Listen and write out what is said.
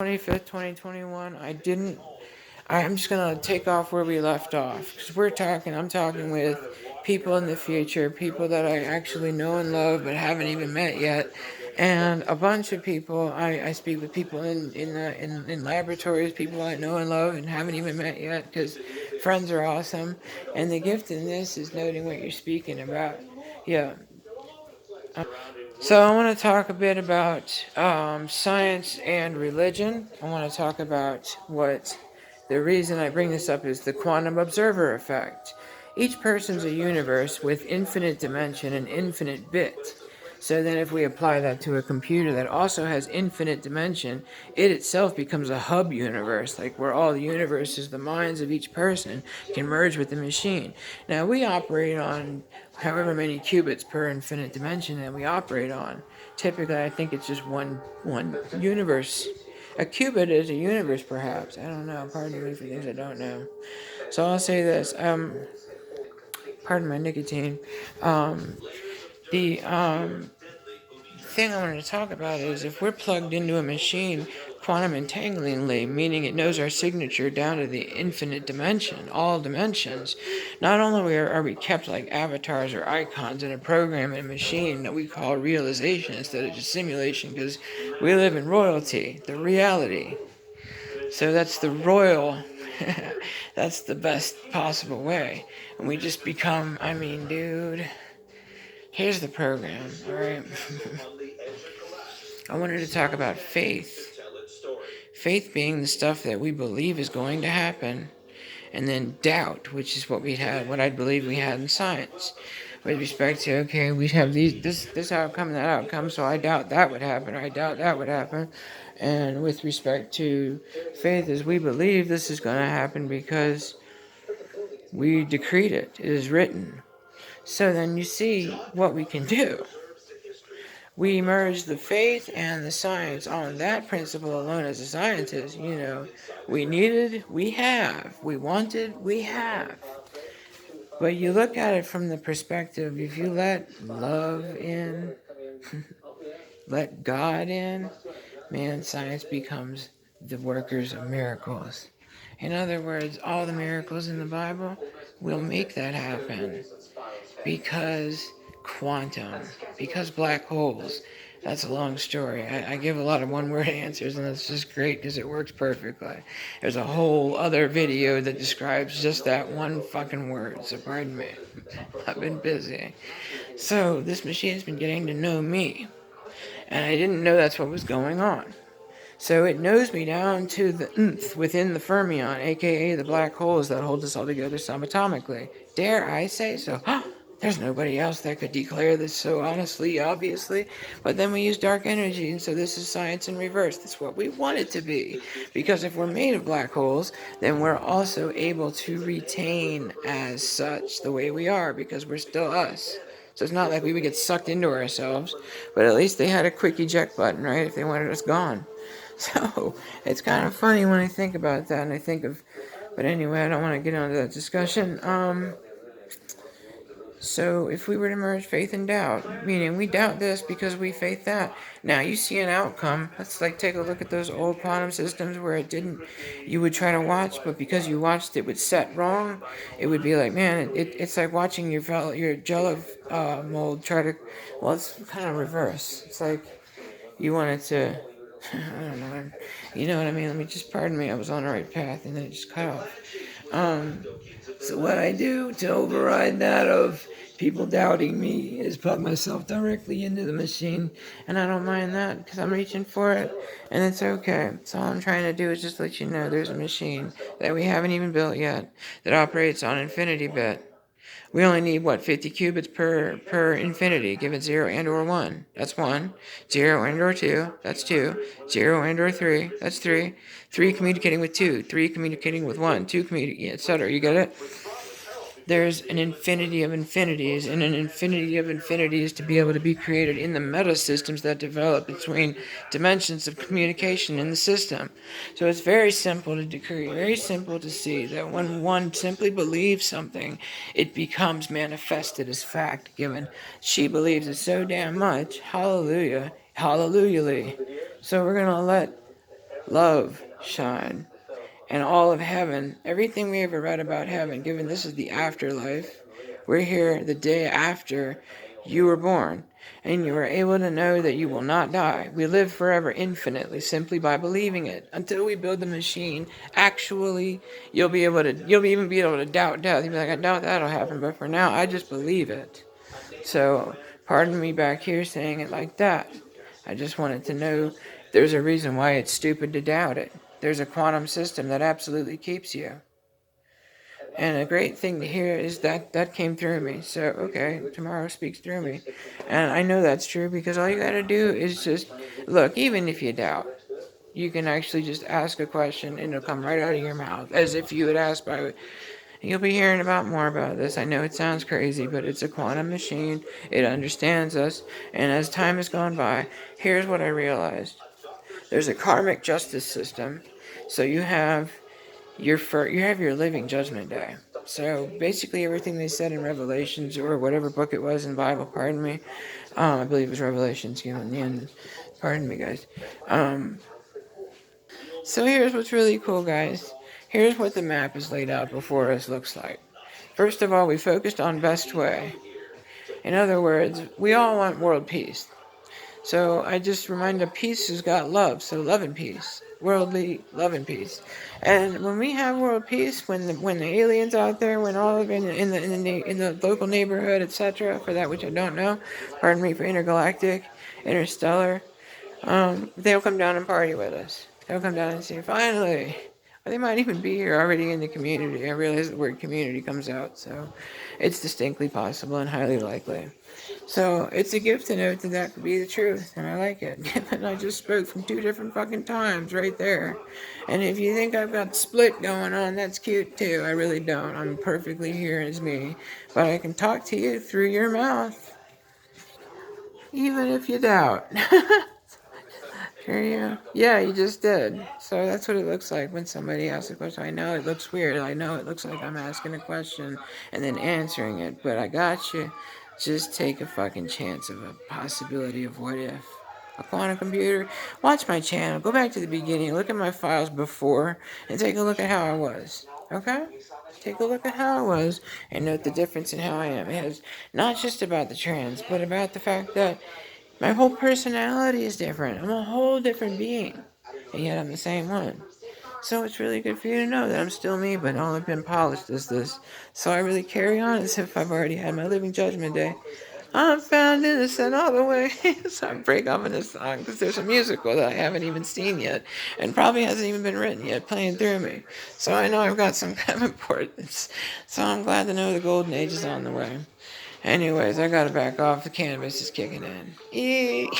25th, 2021. I'm just going to take off where we left off. Because I'm talking with people in the future, people that I actually know and love but haven't even met yet. And a bunch of people, I speak with people in laboratories, people I know and love and haven't even met yet because friends are awesome. And the gift in this is noting what you're speaking about. Yeah. So I want to talk a bit about science and religion. I want to talk about what the reason I bring this up is the quantum observer effect. Each person's a universe with infinite dimension and infinite bit. So then if we apply that to a computer that also has infinite dimension, it itself becomes a hub universe, like where all the universes, the minds of each person, can merge with the machine. Now we operate on however many qubits per infinite dimension that we operate on. Typically, I think it's just one universe. A qubit is a universe, perhaps. I don't know. Pardon me for things I don't know. So I'll say this. Pardon my nicotine. The thing I wanted to talk about is if we're plugged into a machine quantum entanglingly, meaning it knows our signature down to the infinite dimension, all dimensions, not only are we kept like avatars or icons in a program in a machine that we call realization instead of just simulation, because we live in royalty, the reality. So that's the royal, that's the best possible way. And we just become, I mean, dude, here's the program, alright? I wanted to talk about faith. Faith being the stuff that we believe is going to happen, and then doubt, which is what I believe we had in science. With respect to, okay, we have this outcome, that outcome, so I doubt that would happen, or I doubt that would happen. And with respect to faith, is we believe this is going to happen because we decreed it. It is written. So then you see what we can do. We merge the faith and the science on that principle alone as a scientist. We needed, we have. We wanted, we have. But you look at it from the perspective, if you let love in, let God in, man, science becomes the workers of miracles. In other words, all the miracles in the Bible will make that happen because quantum, because black holes. That's a long story. I give a lot of one-word answers, and that's just great because it works perfectly. There's a whole other video that describes just that one fucking word, so pardon me. I've been busy. So, this machine has been getting to know me, and I didn't know that's what was going on. So it knows me down to the nth within the fermion, aka the black holes that hold us all together subatomically. Dare I say so? There's nobody else that could declare this so honestly, obviously. But then we use dark energy, and so this is science in reverse. That's what we want it to be. Because if we're made of black holes, then we're also able to retain as such the way we are, because we're still us. So it's not like we would get sucked into ourselves, but at least they had a quick eject button, right, if they wanted us gone. So it's kind of funny when I think about that, and I think of, but anyway, I don't want to get into that discussion. So if we were to merge faith and doubt, meaning we doubt this because we faith that. Now you see an outcome. Let's like take a look at those old quantum systems where it didn't. You would try to watch, but because you watched it would set wrong. It would be like, man, it's like watching your Jello mold try to. Well, it's kind of reverse. It's like you wanted to. I don't know. You know what I mean? Let me just pardon me. I was on the right path and then it just cut off. So what I do to override that of people doubting me is plug myself directly into the machine, and I don't mind that because I'm reaching for it, and it's okay. So all I'm trying to do is just let you know there's a machine that we haven't even built yet that operates on infinity bit. We only need, 50 qubits per infinity, given 0 and or 1. That's 1. 0 and or 2. That's 2. 0 and or 3. That's 3. 3 communicating with 2. 3 communicating with 1. 2 communicating, etc. You get it? There's an infinity of infinities, and an infinity of infinities to be able to be created in the meta systems that develop between dimensions of communication in the system. So it's very simple to decree, very simple to see that when one simply believes something, it becomes manifested as fact, given she believes it so damn much. Hallelujah. Hallelujah. So we're going to let love shine. And all of heaven, everything we ever read about heaven, given this is the afterlife, we're here the day after you were born, and you are able to know that you will not die. We live forever infinitely simply by believing it. Until we build the machine, actually, you'll even be able to doubt death. You'll be like, I doubt that'll happen, but for now, I just believe it. So, pardon me back here saying it like that. I just wanted to know there's a reason why it's stupid to doubt it. There's a quantum system that absolutely keeps you. And a great thing to hear is that came through me. So, okay, tomorrow speaks through me. And I know that's true because all you gotta do is just look, even if you doubt, you can actually just ask a question and it'll come right out of your mouth as if you would ask by. You'll be hearing about more about this. I know it sounds crazy, but it's a quantum machine. It understands us. And as time has gone by, here's what I realized. There's a karmic justice system. So you have your living judgment day. So basically everything they said in Revelations or whatever book it was in the Bible, pardon me. I believe it was Revelations, in the end. Pardon me, guys. So here's what's really cool, guys. Here's what the map is laid out before us looks like. First of all, we focused on best way. In other words, we all want world peace. So I just reminded peace has got love, so love and peace. Worldly love and peace. And when we have world peace, when the aliens out there, when all of in the local neighborhood, etc., for that which I don't know, pardon me, for intergalactic, interstellar, they'll come down and party with us. They'll come down and say, finally. Or they might even be here already in the community. I realize the word community comes out, so it's distinctly possible and highly likely. So it's a gift to note that that could be the truth, and I like it. And I just spoke from 2 different fucking times right there. And if you think I've got split going on, that's cute too. I really don't. I'm perfectly here as me. But I can talk to you through your mouth, even if you doubt. Here you Yeah, you just did. So that's what it looks like when somebody asks a question. I know it looks weird. I know it looks like I'm asking a question and then answering it, but I got you. Just take a fucking chance of a possibility of what if. A quantum computer. Watch my channel. Go back to the beginning. Look at my files before and take a look at how I was. Okay? Take a look at how I was and note the difference in how I am. It is not just about the trans, but about the fact that my whole personality is different. I'm a whole different being. And yet I'm the same one. So it's really good for you to know that I'm still me, but all I've been polished as this. So I really carry on as if I've already had my living judgment day. I'm found innocent all the way. So I break off in this song because there's a musical that I haven't even seen yet and probably hasn't even been written yet playing through me. So I know I've got some kind of importance. So I'm glad to know the golden age is on the way. Anyways, I gotta back off. The cannabis is kicking in. Eee.